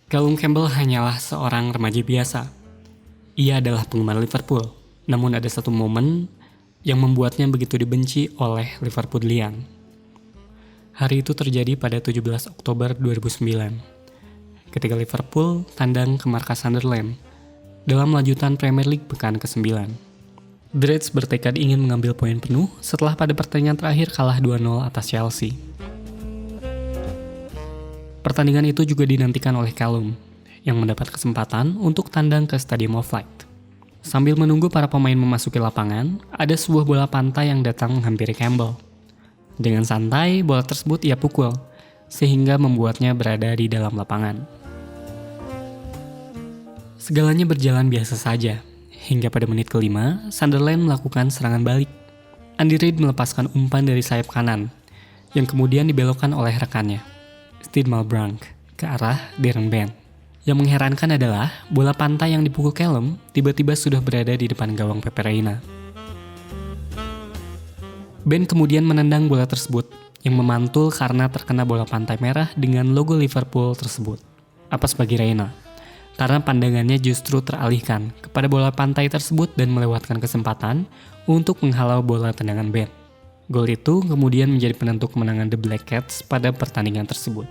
Callum Campbell hanyalah seorang remaja biasa. Ia adalah penggemar Liverpool, namun ada satu momen yang membuatnya begitu dibenci oleh Liverpoolian. Hari itu terjadi pada 17 Oktober 2009, ketika Liverpool tandang ke markas Sunderland dalam lanjutan Premier League pekan ke-9. The Reds bertekad ingin mengambil poin penuh setelah pada pertandingan terakhir kalah 2-0 atas Chelsea. Pertandingan itu juga dinantikan oleh Callum, yang mendapat kesempatan untuk tandang ke Stadium of Light. Sambil menunggu para pemain memasuki lapangan, ada sebuah bola pantai yang datang menghampiri Campbell. Dengan santai, bola tersebut ia pukul, sehingga membuatnya berada di dalam lapangan. Segalanya berjalan biasa saja, hingga pada menit ke-5, Sunderland melakukan serangan balik. Andy Reid melepaskan umpan dari sayap kanan, yang kemudian dibelokkan oleh rekannya, Steed Malbranque, ke arah Darren Bent. Yang mengherankan adalah bola pantai yang dipukul Callum tiba-tiba sudah berada di depan gawang Pepe Reina. Bent kemudian menendang bola tersebut yang memantul karena terkena bola pantai merah dengan logo Liverpool tersebut. Apes bagi Reina, karena pandangannya justru teralihkan kepada bola pantai tersebut dan melewatkan kesempatan untuk menghalau bola tendangan Bent. Gol itu kemudian menjadi penentu kemenangan The Black Cats pada pertandingan tersebut.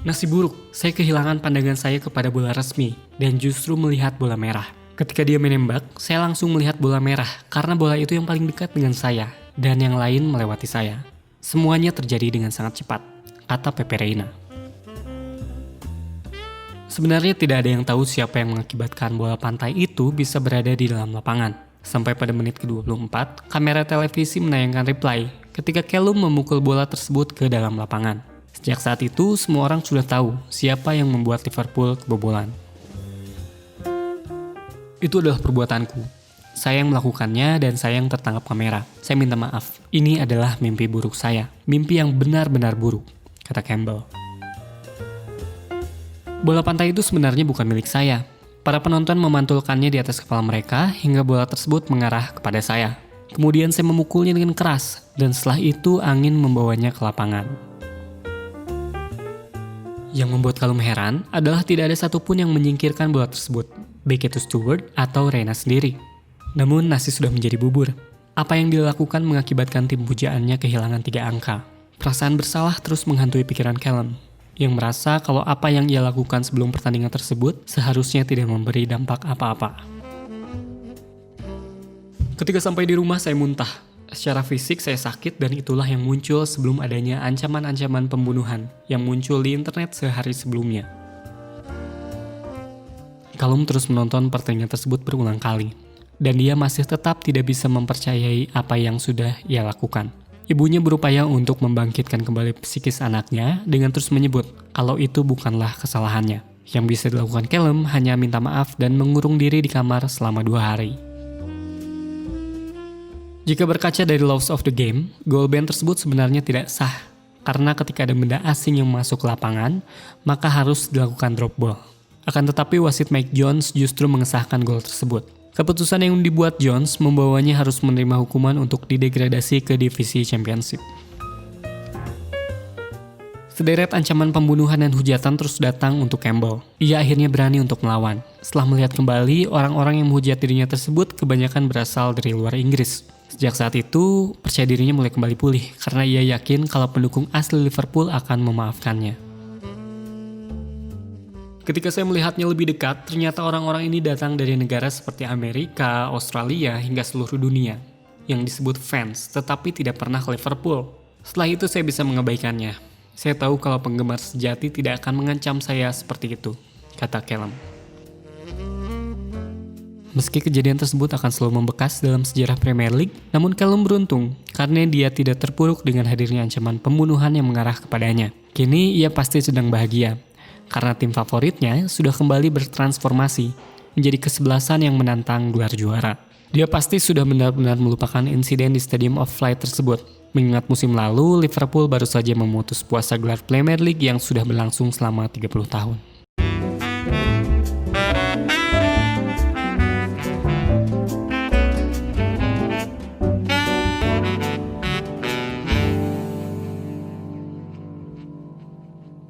Nasib buruk, saya kehilangan pandangan saya kepada bola resmi dan justru melihat bola merah. Ketika dia menembak, saya langsung melihat bola merah karena bola itu yang paling dekat dengan saya dan yang lain melewati saya. Semuanya terjadi dengan sangat cepat, kata Pepe Reina. Sebenarnya tidak ada yang tahu siapa yang mengakibatkan bola pantai itu bisa berada di dalam lapangan. Sampai pada menit ke-24, kamera televisi menayangkan replay ketika Callum memukul bola tersebut ke dalam lapangan. Sejak saat itu, semua orang sudah tahu siapa yang membuat Liverpool kebobolan. Itu adalah perbuatanku. Saya yang melakukannya dan saya yang tertangkap kamera. Saya minta maaf. Ini adalah mimpi buruk saya. Mimpi yang benar-benar buruk, kata Campbell. Bola pantai itu sebenarnya bukan milik saya. Para penonton memantulkannya di atas kepala mereka hingga bola tersebut mengarah kepada saya. Kemudian saya memukulnya dengan keras, dan setelah itu angin membawanya ke lapangan. Yang membuat Callum heran adalah tidak ada satupun yang menyingkirkan bola tersebut, baik itu Stewart atau Reina sendiri. Namun nasi sudah menjadi bubur. Apa yang dilakukan mengakibatkan tim pujaannya kehilangan 3 angka. Perasaan bersalah terus menghantui pikiran Callum, yang merasa kalau apa yang ia lakukan sebelum pertandingan tersebut seharusnya tidak memberi dampak apa-apa. Ketika sampai di rumah saya muntah. Secara fisik saya sakit dan itulah yang muncul sebelum adanya ancaman-ancaman pembunuhan yang muncul di internet sehari sebelumnya. Callum terus menonton pertandingan tersebut berulang kali, dan dia masih tetap tidak bisa mempercayai apa yang sudah ia lakukan. Ibunya berupaya untuk membangkitkan kembali psikis anaknya dengan terus menyebut kalau itu bukanlah kesalahannya. Yang bisa dilakukan Callum hanya minta maaf dan mengurung diri di kamar selama 2 hari. Jika berkaca dari laws of the game, gol Bent tersebut sebenarnya tidak sah. Karena ketika ada benda asing yang masuk ke lapangan, maka harus dilakukan drop ball. Akan tetapi wasit Mike Jones justru mengesahkan gol tersebut. Keputusan yang dibuat Jones membawanya harus menerima hukuman untuk didegradasi ke divisi Championship. Sederet ancaman pembunuhan dan hujatan terus datang untuk Campbell. Ia akhirnya berani untuk melawan. Setelah melihat kembali, orang-orang yang menghujat dirinya tersebut kebanyakan berasal dari luar Inggris. Sejak saat itu, percaya dirinya mulai kembali pulih karena ia yakin kalau pendukung asli Liverpool akan memaafkannya. Ketika saya melihatnya lebih dekat, ternyata orang-orang ini datang dari negara seperti Amerika, Australia, hingga seluruh dunia, yang disebut fans, tetapi tidak pernah ke Liverpool. Setelah itu saya bisa mengabaikannya. Saya tahu kalau penggemar sejati tidak akan mengancam saya seperti itu, kata Callum. Meski kejadian tersebut akan selalu membekas dalam sejarah Premier League, namun Callum beruntung karena dia tidak terpuruk dengan hadirnya ancaman pembunuhan yang mengarah kepadanya. Kini ia pasti sedang bahagia, karena tim favoritnya sudah kembali bertransformasi menjadi kesebelasan yang menantang gelar juara. Dia pasti sudah benar-benar melupakan insiden di Stadium of Light tersebut, mengingat musim lalu Liverpool baru saja memutus puasa gelar Premier League yang sudah berlangsung selama 30 tahun.